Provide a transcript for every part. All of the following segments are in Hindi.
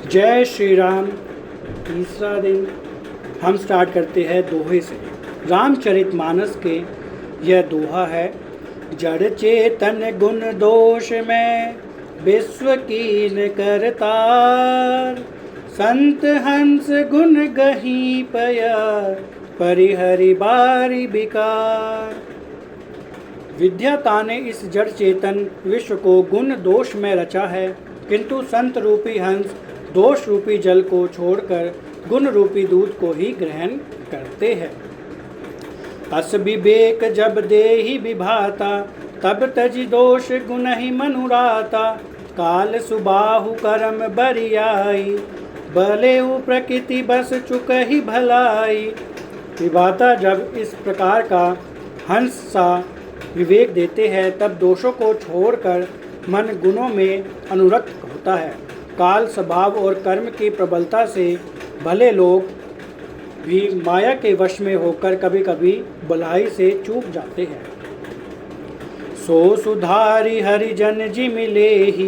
जय श्री राम। तीसरा दिन हम स्टार्ट करते हैं दोहे से। रामचरितमानस के यह दोहा है। जड़ चेतन गुण दोष में विश्व कीन करतार, संत हंस गुण गही पया परिहरि बारी बिकार। विद्याता ने इस जड़ चेतन विश्व को गुण दोष में रचा है, किंतु संत रूपी हंस दोष रूपी जल को छोड़कर गुण रूपी दूध को ही ग्रहण करते हैं। अस विवेक जब देहि विभाता, तब तजि दोष गुण ही मनुराता। काल सुबाहु करम बरियाई, बलेउ प्रकृति बस चुक ही भलाई। विभाता जब इस प्रकार का हंस सा विवेक देते हैं, तब दोषों को छोड़कर मन गुणों में अनुरक्त होता है। काल स्वभाव और कर्म की प्रबलता से भले लोग भी माया के वश में होकर कभी कभी भलाई से चूक जाते हैं। सो सुधारी हरिजन जी मिले ही,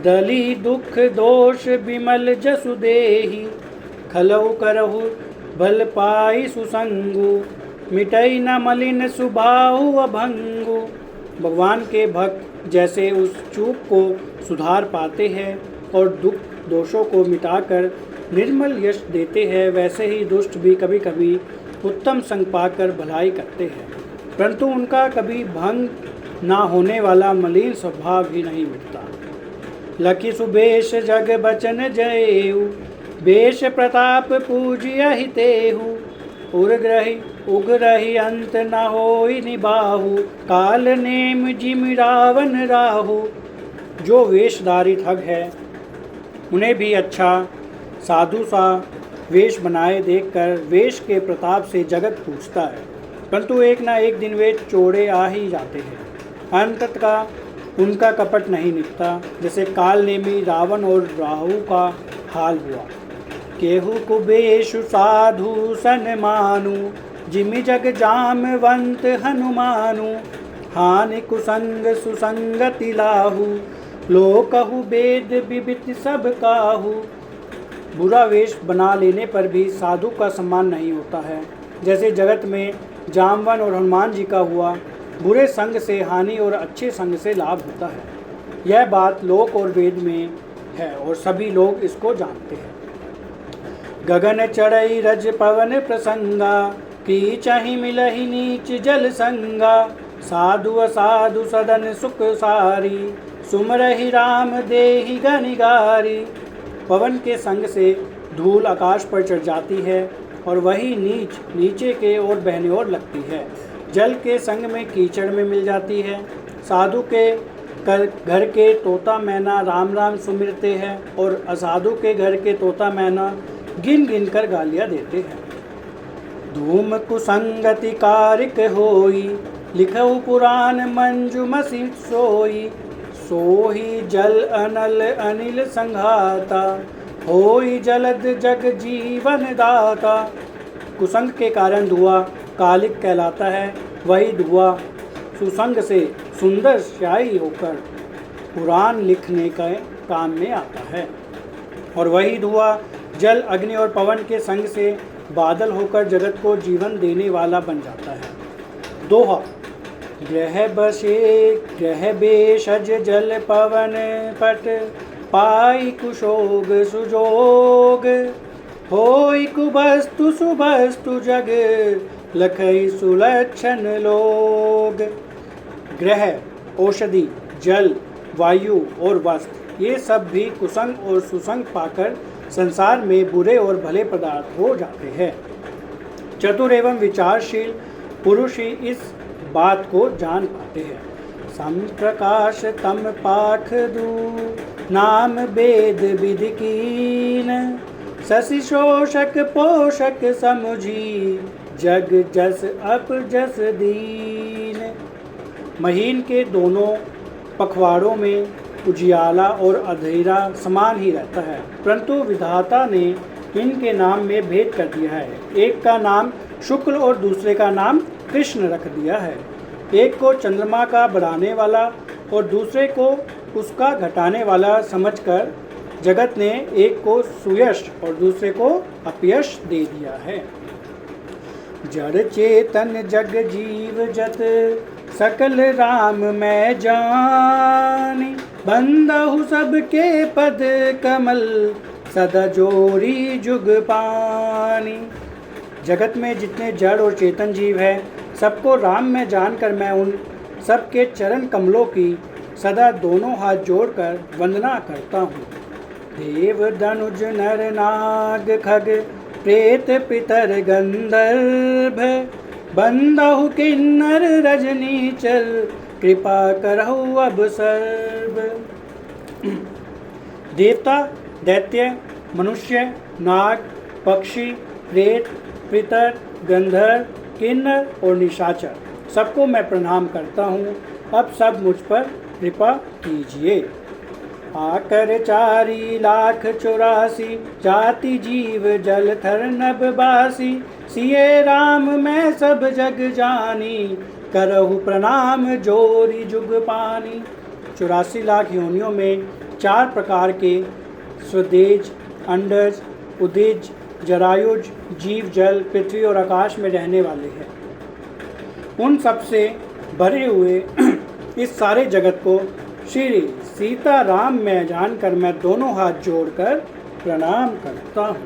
दली दुख दोष विमल जसु देहि। खलउ करहु बल पाई सुसंगु, मिटई न मलिन सुभाउ अभंगु। भगवान के भक्त जैसे उस चूक को सुधार पाते हैं और दुख दोषों को मिटाकर निर्मल यश देते हैं, वैसे ही दुष्ट भी कभी कभी उत्तम संग पाकर भलाई करते हैं, परंतु उनका कभी भंग ना होने वाला मलिन स्वभाव ही नहीं मिटता। लखि सुबेश जग बचन जयेहु, बेश प्रताप पूजिय हितेहु। उग्रहि अंत न होई निबाहु, काल नेम जिम रावण राहु। जो वेशधारी ठग है, उन्हें भी अच्छा साधु सा वेश बनाए देखकर वेश के प्रताप से जगत पूछता है, परंतु एक ना एक दिन वे चोरे आ ही जाते हैं। अंततः उनका कपट नहीं निकलता, जैसे काल नेमी रावण और राहु का हाल हुआ। केहु कुबेशु साधु सन मानु, जिमि जग जामवंत हनुमानु। हानि कुसंग सुसंगति लाहु, लोकहु वेद विवित सब काहू। बुरा वेश बना लेने पर भी साधु का सम्मान नहीं होता है, जैसे जगत में जामवन और हनुमान जी का हुआ। बुरे संग से हानि और अच्छे संग से लाभ होता है। यह बात लोक और वेद में है और सभी लोग इसको जानते हैं। गगन चढ़ई रज पवन प्रसंगा, की चाहि मिलहि नीच जल संगा। साधु असाधु सदन सुख सारी, सुमरहि राम देहि गनिगारी। पवन के संग से धूल आकाश पर चढ़ जाती है और वही नीच नीचे के ओर बहने और लगती है। जल के संग में कीचड़ में मिल जाती है। साधु के घर के तोता मैना राम राम सुमिरते हैं और असाधु के घर के तोता मैना गिन गिन कर गालियाँ देते हैं। धूम कुसंगति कारिक होई, लिखऊ पुराण मंजु मसी सोई। सोही जल अनल अनिल संघाता, होई जलद जग जीवन दाता। कुसंग के कारण धुआं कालिक कहलाता है। वही धुआं सुसंग से सुंदर स्याही होकर पुराण लिखने के काम में आता है, और वही धुआं जल अग्नि और पवन के संग से बादल होकर जगत को जीवन देने वाला बन जाता है। दोहा। ग्रह बसे ग्रह बेशज जल पवन पट, पाई कुशोग सुजोग। होई कुबस्तु सुबस्तु जग, लखई सुलक्षण लोग। ग्रह औषधि, जल, वायु और वस्त्र, ये सब भी कुसंग और सुसंग पाकर संसार में बुरे और भले पदार्थ हो जाते हैं। चतुर एवं विचारशील पुरुष ही इस बात को जान पाते हैं। सम प्रकाश तम पाख दू, नाम वेद विधि कीन। शशि शोषक पोषक समुझी, जग जस अप जस दीन। महीन के दोनों पखवाड़ों में उजियाला और अंधेरा समान ही रहता है, परंतु विधाता ने इनके नाम में भेद कर दिया है। एक का नाम शुक्ल और दूसरे का नाम कृष्ण रख दिया है। एक को चंद्रमा का बढ़ाने वाला और दूसरे को उसका घटाने वाला समझकर जगत ने एक को सुयश और दूसरे को अपयश दे दिया है। जड़ चेतन जग जीव जत सकल राम मैं जानी, बंदहु सबके पद कमल सदा जोरी जुग पानी। जगत में जितने जड़ और चेतन जीव है सबको राम में जानकर मैं उन सबके चरण कमलों की सदा दोनों हाथ जोड़कर वंदना करता हूँ। देव धनुज नर नाग खग प्रेत पितर गंधर्व, बंदहु किन्नर रजनी चर कृपा करहु अब सर्व। देवता, दैत्य, मनुष्य, नाग, पक्षी, प्रेत, पितर, गंधर्व, किन्नर और निशाचर सबको मैं प्रणाम करता हूँ। अब सब मुझ पर कृपा कीजिए। आकर 4,84,000 जाति जीव जल थर नभ बासी, सिए राम मैं सब जग जानी, करहु प्रणाम जोरी जुग पानी। 84 लाख योनियों में 4 प्रकार के स्वदेज, अंडज, उदिज, जरायुज जीव जल, पृथ्वी और आकाश में रहने वाले हैं। उन सबसे भरे हुए इस सारे जगत को श्री सीता राम में जानकर मैं दोनों हाथ जोड़कर प्रणाम करता हूँ।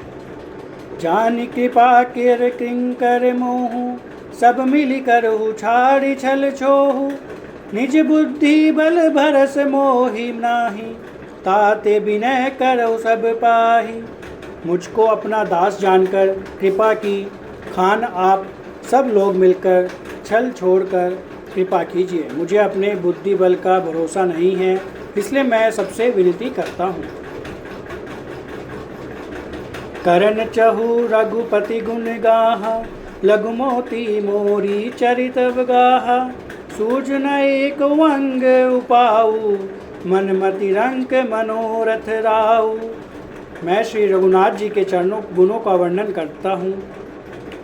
जान कृपा केर किंकर मोहू, सब मिली करहु छाड़ी छल छोहू, निज बुद्धि बल भरस मोहि नाही, ताते विनय करहु सब पाही। मुझको अपना दास जानकर कृपा की खान आप सब लोग मिलकर छल छोड़कर कृपा कीजिए। मुझे अपने बुद्धि बल का भरोसा नहीं है, इसलिए मैं सबसे विनती करता हूँ। करन चहु रघुपति गुण गाहा, लघु मोती मोरी चरित गाहा, सूझन एक वंग उपाऊ, मन मति रंक मनोरथ राऊ। मैं श्री रघुनाथ जी के चरणों गुणों का वर्णन करता हूँ,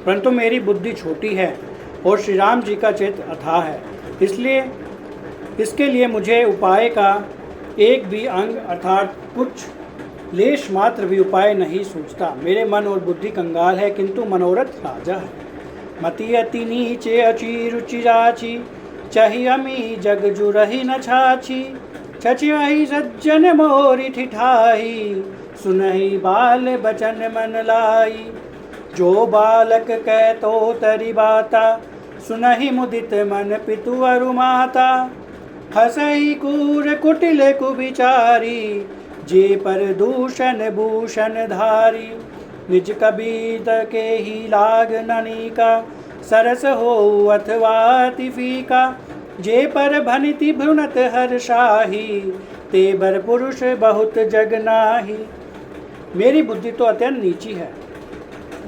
परंतु मेरी बुद्धि छोटी है और श्री राम जी का चित्त अथाह है, इसलिए इसके लिए मुझे उपाय का एक भी अंग अर्थात कुछ लेश मात्र भी उपाय नहीं सूझता। मेरे मन और बुद्धि कंगाल है, किंतु मनोरथ राजा है। मति अति नीचे अची रुचि जाची, चही अमी जग जुरही न छाछी, छछी सज्जन मोरी ठिठाई, सुनहि बाल बचन मन लाई। जो बालक कह तो तरी बाता, सुनहि मुदित मन पितु अरु माता, हसई कूर कुटिल कुविचारी, जे पर दूषण भूषण धारी। निज कबीत के ही लाग ननिका, सरस हो अथवा अति फीका, जे पर भनिति भ्रुनत हर्षाही, ते बर पुरुष बहुत जग नाही। मेरी बुद्धि तो अत्यंत नीची है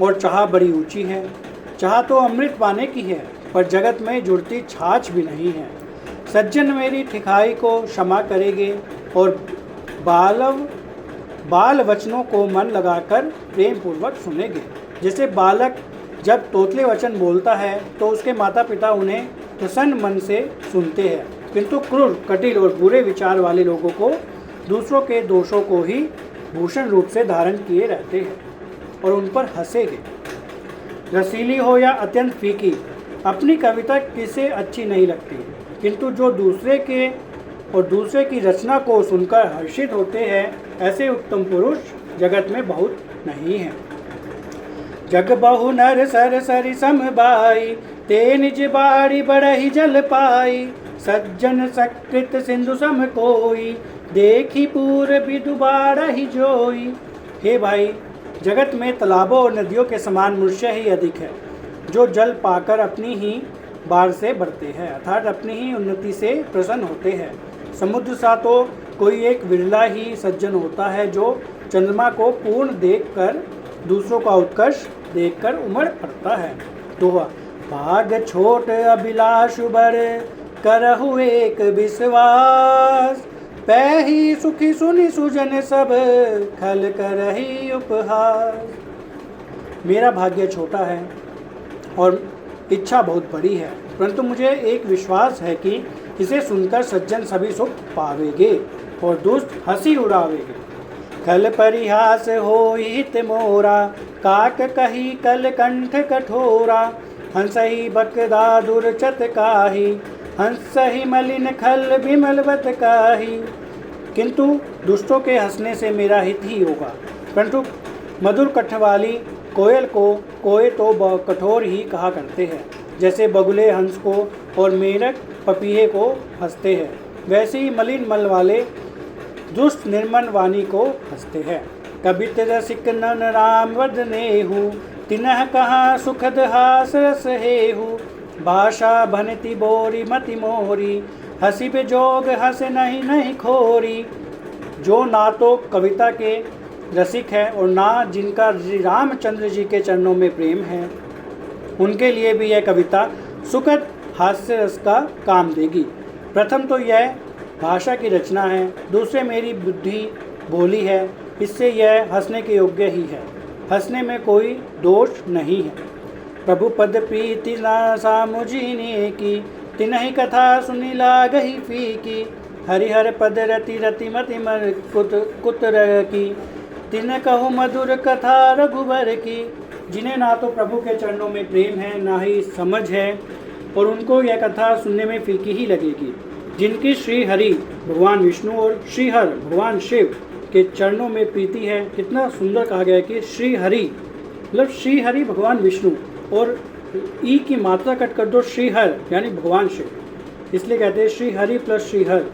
और चाह बड़ी ऊंची है। चाह तो अमृत पाने की है, पर जगत में जुड़ती छाछ भी नहीं है। सज्जन मेरी ठिकाई को क्षमा करेंगे और बाल वचनों को मन लगाकर प्रेम पूर्वक सुनेंगे। जैसे बालक जब तोतले वचन बोलता है तो उसके माता पिता उन्हें प्रसन्न मन से सुनते हैं, किंतु क्रूर, कटिल और बुरे विचार वाले लोगों को दूसरों के दोषों को ही भूषण रूप से धारण किए रहते हैं और उन पर हंसेंगे। रसीली हो या अत्यंत फीकी, अपनी कविता किसे अच्छी नहीं लगती, किंतु जो दूसरे के और दूसरे की रचना को सुनकर हर्षित होते हैं, ऐसे उत्तम पुरुष जगत में बहुत नहीं हैं। जग बहु नर सर सरि सम बाई, ते निज बाड़ी बड़हि जल पाई, सज्जन सकृत सिंधु सम कोई, देखी पूर विदु बाड़हि जोई। हे भाई, जगत में तालाबों और नदियों के समान मनुष्य ही अधिक है, जो जल पाकर अपनी ही बाढ़ से बढ़ते हैं, अर्थात अपनी ही उन्नति से प्रसन्न होते हैं। समुद्र सा तो कोई एक विरला ही सज्जन होता है, जो चंद्रमा को पूर्ण देखकर दूसरों का उत्कर्ष देखकर उमड़ पड़ता है। दोहा, भाग छोट अभिलाष बर, करहु एक विश्वास, पैही सुखी सुनि सुजन सब, खल करही उपहास। मेरा भाग्य छोटा है और इच्छा बहुत बड़ी है, परंतु मुझे एक विश्वास है कि इसे सुनकर सज्जन सभी सुख पावेंगे और दुष्ट हंसी उड़ावेंगे। खल परिहास होई हित मोरा, काक कही कल कंठ कठोरा। हंस ही बकदा दुर्चत काही, हंस ही मलिन खल विमलवत काही। किंतु दुष्टों के हंसने से मेरा हित ही होगा, परंतु मधुर कंठ वाली कोयल को कोए तो कठोर ही कहा करते हैं। जैसे बगुले हंस को और मेढक पपीहे को हंसते हैं, वैसे ही मलिन मल वाले दुष्ट निर्मल वाणी को हंसते हैं। कबित रसिक नन राम वदनेहु, तिनह कहा सुखद हास रस हेहु। भाषा भनति बोरी मति मोरी, हंसी पे जोग हंस नहीं नहीं खोरी। जो ना तो कविता के रसिक है और ना जिनका श्री रामचंद्र जी के चरणों में प्रेम है, उनके लिए भी यह कविता सुखद हास्य रस का काम देगी। प्रथम तो यह भाषा की रचना है, दूसरे मेरी बुद्धि भोली है, इससे यह हंसने के योग्य ही है। हंसने में कोई दोष नहीं है। प्रभु पद प्रीति नासा मुझीने की, तिनहि कथा सुनी लागहि फीकी। हरिहर पद रति रति मति मर कुत की, तिन कहु मधुर कथा रघुवर की। जिन्हें ना तो प्रभु के चरणों में प्रेम है, ना ही समझ है, और उनको यह कथा सुनने में फीकी ही लगेगी। जिनकी श्री हरि भगवान विष्णु और श्री हर भगवान शिव के चरणों में प्रीति है। कितना सुंदर कहा गया है कि श्री हरि मतलब श्री हरि भगवान विष्णु, और ई की मात्रा कट कर दो श्री हर यानी भगवान शिव, इसलिए कहते हैं श्री हरि प्लस श्री हर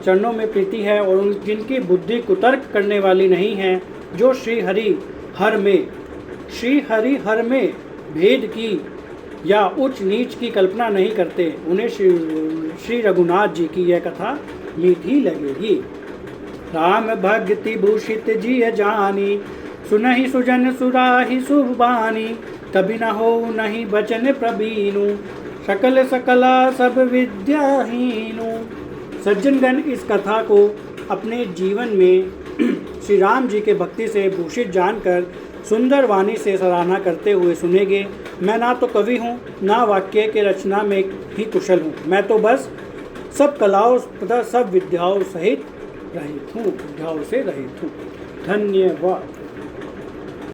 चरणों में प्रीति है। और उन जिनकी बुद्धि कुतर्क करने वाली नहीं है, जो श्री हरि हर में भेद की या उच्च नीच की कल्पना नहीं करते, उन्हें श्री रघुनाथ जी की यह कथा मीठी लगेगी। राम भक्ति भूषित जिय जानी, सुनहि सुजन सुराहि शुभ बानी। कभी न हो नहीं बचन प्रबीनु, सकल सकला सब विद्याहीनु। सज्जनगण इस कथा को अपने जीवन में श्री राम जी के भक्ति से भूषित जानकर सुंदर वाणी से सराहना करते हुए सुनेंगे। मैं ना तो कवि हूँ, ना वाक्य के रचना में ही कुशल हूँ, मैं तो बस सब कलाओं तथा सब विद्याओं से रहित हूँ। धन्यवाद।